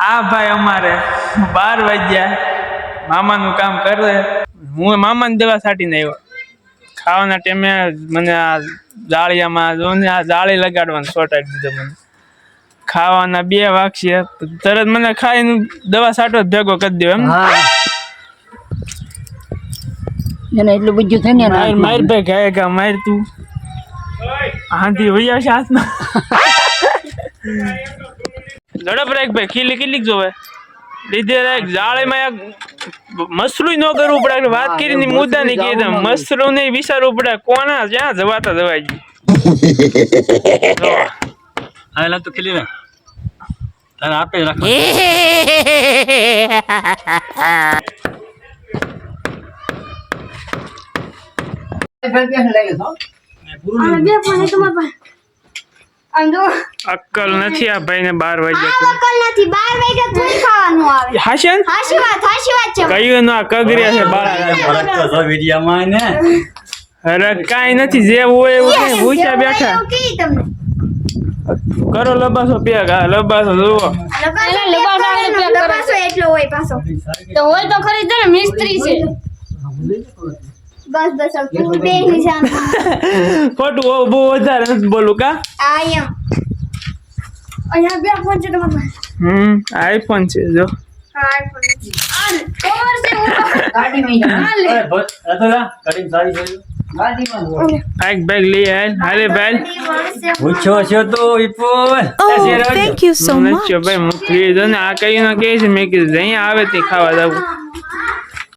આ ભાઈ અમારે 12 વાગ્યા મામાનું કામ કરે, હું મામાને દવા છાંટીને આવ્યો. ખાવાના ટાઈમે મને આ જાળિયામાં જો ને આ જાળી લગાડવાનું ચોંટાડી દીધો. મને ખાવાના 2 વાગશે તરત મને ખાઈને દવા છાંટો ભેગો કરી દો એમ. એને એટલું બધું થઈ ને માર ભાઈ ગાય ગા માર તું હાથી વહી આવશે હાથમાં. ઝડપ રાખ ભાઈ, કેટલીક જોવે લીધે રાખ. જાળીમાં મસરું ન કરવું પડે, વાત કરીને મુદ્દા નહીં કીધા. મસરું નહીં વિચારવું પડે કોના જ્યાં જવાતા જવાય ગઈ. હા તો ખીલી ને તારે આપે રાખ. અક્કલ નથી આ ભાઈ ને 12 વાગ્યા. અક્કલ નથી 12 વાગ્યા થોડી ખાવાનું આવે. હાશન હાચી વાત છે. કયું ના કગર્યા છે બાળા. તો વિડિયામાં ને અરે કાઈ નથી, જે હોય એવું કઈ ભૂખ્યા બેઠા. કરો લબાસો પેક. હા લબાસો જુઓ. લબાસો એટલો હોય પાછો તો હોય તો ખરીદ ને, મિસ્ત્રી છે. બસ તું બે નિશાન ખોટું બહુ વધારે નથી બોલું કા. આયમ અહીંયા બે ફોન છે તમારા. આઈફોન છે જો. આઈફોન ખબર છે ગાડીમાં અતલા કટિંગ સારી છે. એક બેગ લઈ આય. હાલે ભાઈ પૂછો છો તો ઈપોલ. Oh, thank you so much. ભાઈ મોકલી દો ને. આ કઈ ના કે છે મેં કીધું અહીંયા આવે તે ખાવા જવું.